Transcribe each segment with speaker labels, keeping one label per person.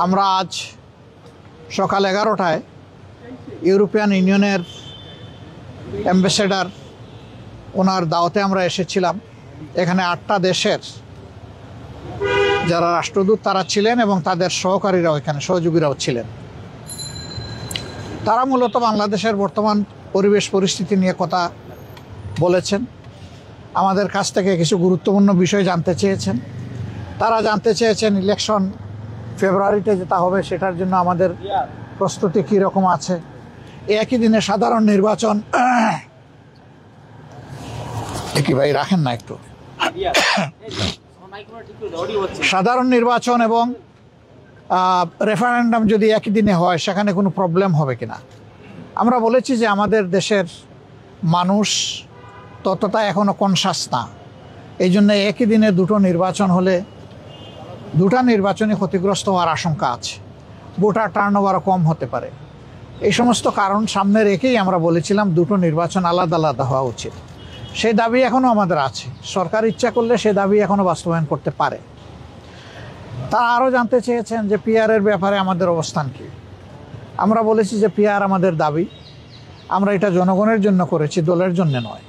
Speaker 1: আমরা আজ সকাল 11টায় ইউরোপিয়ান ইউনিয়নের অ্যাম্বাসেডর ওনার দাওয়াতে আমরা এসেছিলাম। এখানে 8টা দেশের যারা রাষ্ট্রদূত তারা ছিলেন এবং তাদের সহকারীরাও এখানে সহযোগীরাও ছিলেন। তারা মূলত বাংলাদেশের বর্তমান পরিবেশ পরিস্থিতি নিয়ে কথা বলেছেন, আমাদের কাছ থেকে কিছু গুরুত্বপূর্ণ বিষয় জানতে চেয়েছেন। তারা জানতে চেয়েছেন ইলেকশন ফেব্রুয়ারিতে যেটা হবে সেটার জন্য আমাদের প্রস্তুতি কীরকম আছে। একই দিনে সাধারণ নির্বাচন, কি ভাই রাখেন না একটু, সাধারণ নির্বাচন এবং রেফারেন্ডাম যদি একই দিনে হয় সেখানে কোনো প্রবলেম হবে কিনা। আমরা বলেছি যে আমাদের দেশের মানুষ ততটা এখনও কনসাস না, এই জন্য একই দিনে দুটো নির্বাচন হলে দুটা নির্বাচনে ক্ষতিগ্রস্ত হওয়ার আশঙ্কা আছে, ভোটার টার্নওভারও কম হতে পারে। এই সমস্ত কারণ সামনে রেখেই আমরা বলেছিলাম দুটো নির্বাচন আলাদা আলাদা হওয়া উচিত। সেই দাবি এখনও আমাদের আছে, সরকার ইচ্ছা করলে সেই দাবি এখনও বাস্তবায়ন করতে পারে। তারা আরও জানতে চেয়েছেন যে পিআরের ব্যাপারে আমাদের অবস্থান কী। আমরা বলেছি যে পিআর আমাদের দাবি, আমরা এটা জনগণের জন্য করেছি, দলের জন্য নয়।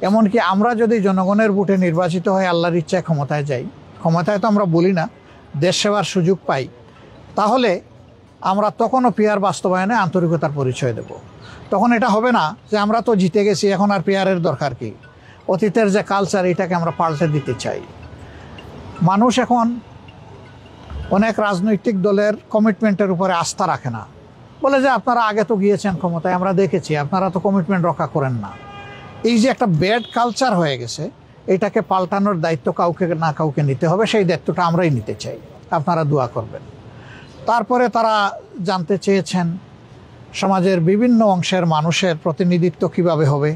Speaker 1: এমনকি আমরা যদি জনগণের ভোটে নির্বাচিত হয়ে আল্লাহর ইচ্ছায় ক্ষমতায় যাই, ক্ষমতায় তো আমরা বলি না, দেশ সেবার সুযোগ পাই, তাহলে আমরা তখনও পিআর বাস্তবায়নে আন্তরিকতার পরিচয় দেব। তখন এটা হবে না যে আমরা তো জিতে গেছি, এখন আর পিআরের দরকার কি। অতীতের যে কালচার এটাকে আমরা পাল্টে দিতে চাই। মানুষ এখন অনেক রাজনৈতিক দলের কমিটমেন্টের উপরে আস্থা রাখে না, বলে যে আপনারা আগে তো গিয়েছেন ক্ষমতায়, আমরা দেখেছি আপনারা তো কমিটমেন্ট রক্ষা করেন না। এই যে একটা ব্যাড কালচার হয়ে গেছে, এটাকে পাল্টানোর দায়িত্ব কাউকে না কাউকে নিতে হবে, সেই দায়িত্বটা আমরাই নিতে চাই, আপনারা দোয়া করবেন। তারপরে তারা জানতে চেয়েছেন সমাজের বিভিন্ন অংশের মানুষের প্রতিনিধিত্ব কিভাবে হবে,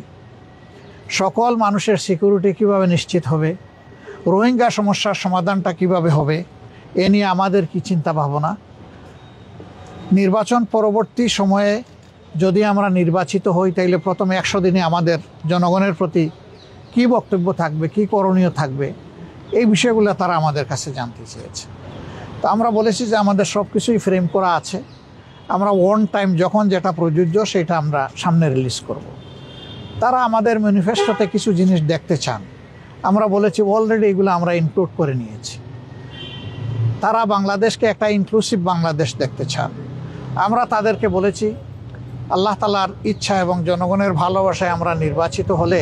Speaker 1: সকল মানুষের সিকিউরিটি কিভাবে নিশ্চিত হবে, রোহিঙ্গা সমস্যার সমাধানটা কিভাবে হবে, এ নিয়ে আমাদের কি চিন্তা ভাবনা। নির্বাচন পরবর্তী সময়ে যদি আমরা নির্বাচিত হই তাইলে প্রথম 100 দিনে আমাদের জনগণের প্রতি কি বক্তব্য থাকবে, কি করণীয় থাকবে, এই বিষয়গুলো তারা আমাদের কাছে জানতে চেয়েছে। তো আমরা বলেছি যে আমাদের সব কিছুই ফ্রেম করা আছে, আমরা ওয়ান টাইম যখন যেটা প্রযোজ্য সেটা আমরা সামনে রিলিজ করব। তারা আমাদের ম্যানিফেস্টোতে কিছু জিনিস দেখতে চান, আমরা বলেছি অলরেডি এগুলো আমরা ইনক্লুড করে নিয়েছি। তারা বাংলাদেশকে একটা ইনক্লুসিভ বাংলাদেশ দেখতে চান। আমরা তাদেরকে বলেছি আল্লাহ তাআলার ইচ্ছা এবং জনগণের ভালোবাসায় আমরা নির্বাচিত হলে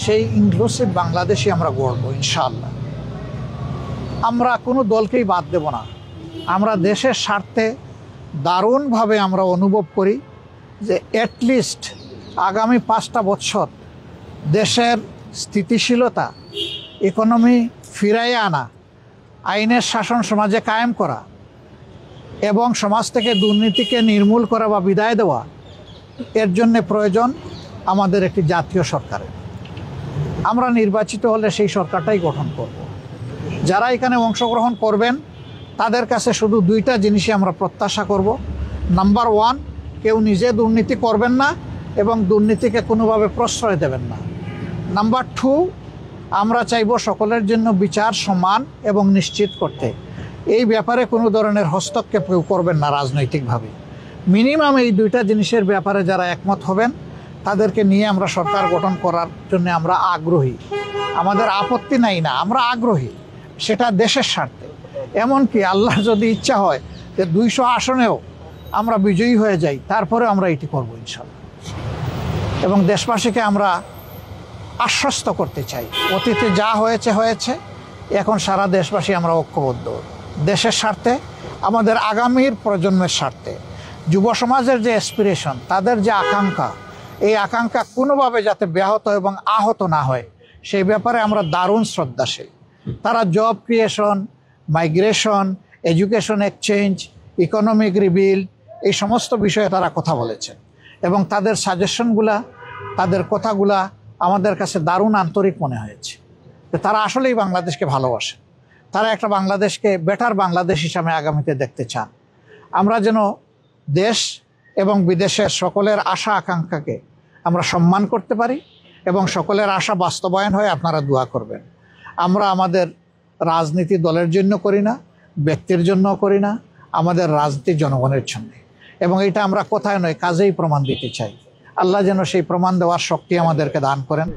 Speaker 1: সেই ইনক্লুসিভ বাংলাদেশই আমরা গড়ব ইনশাআল্লাহ। আমরা কোনো দলকেই বাদ দেব না। আমরা দেশের স্বার্থে দারুণভাবে আমরা অনুভব করি যে অ্যাটলিস্ট আগামী 5টা বছর দেশের স্থিতিশীলতা, ইকোনমি ফিরাইয়ে আনা, আইনের শাসন সমাজে কায়েম করা এবং সমাজ থেকে দুর্নীতিকে নির্মূল করা বা বিদায় দেওয়া, এর জন্য প্রয়োজন আমাদের একটি জাতীয় সরকারের। আমরা নির্বাচিত হলে সেই সরকারটাই গঠন করব। যারা এখানে অংশগ্রহণ করবেন তাদের কাছে শুধু 2টা জিনিসই আমরা প্রত্যাশা করব। নাম্বার 1, কেউ নিজে দুর্নীতি করবেন না এবং দুর্নীতিকে কোনোভাবে প্রশ্রয় দেবেন না। নাম্বার 2, আমরা চাইব সকলের জন্য বিচার সমান এবং নিশ্চিত করতে। এই ব্যাপারে কোনো ধরনের হস্তক্ষেপ কেউ করবেন না রাজনৈতিকভাবে। মিনিমাম এই 2টা জিনিসের ব্যাপারে যারা একমত হবেন তাদেরকে নিয়ে আমরা সরকার গঠন করার জন্য আমরা আগ্রহী। আমাদের আপত্তি নাই না, আমরা আগ্রহী, সেটা দেশের স্বার্থে। এমনকি আল্লাহ যদি ইচ্ছা হয় যে 200 আসনেও আমরা বিজয়ী হয়ে যাই, তারপরে আমরা এটি করবো ইনশাআল্লাহ। এবং দেশবাসীকে আমরা আশ্বস্ত করতে চাই, অতীতে যা হয়েছে হয়েছে, এখন সারা দেশবাসী আমরা ঐক্যবদ্ধ দেশের স্বার্থে, আমাদের আগামীর প্রজন্মের স্বার্থে। যুব সমাজের যে অ্যাসপিরেশন, তাদের যে আকাঙ্ক্ষা, এই আকাঙ্ক্ষা কোনোভাবে যাতে ব্যাহত এবং আহত না হয় সেই ব্যাপারে আমরা দারুণ শ্রদ্ধাশীল। তারা job creation, migration, education exchange, economic rebuild, এই সমস্ত বিষয়ে তারা কথা বলেছেন এবং তাদের সাজেশনগুলা, তাদের কথাগুলা আমাদের কাছে দারুণ আন্তরিক মনে হয়েছে। তারা আসলেই বাংলাদেশকে ভালোবাসে, তারা একটা বাংলাদেশকে বেটার বাংলাদেশ হিসাবে আগামীতে দেখতে চান। আমরা যেন দেশ এবং বিদেশের সকলের আশা আকাঙ্ক্ষাকে আমরা সম্মান করতে পারি এবং সকলের আশা বাস্তবায়ন হয়, আপনারা দোয়া করবেন। আমরা আমাদের রাজনীতি দলের জন্য করি না, ব্যক্তির জন্য করি না, আমাদের রাজনীতি জনগণের জন্য, এবং এটা আমরা কথায় নয় কাজেই প্রমাণ দিতে চাই। আল্লাহ যেন সেই প্রমাণ দেওয়ার শক্তি আমাদেরকে দান করেন।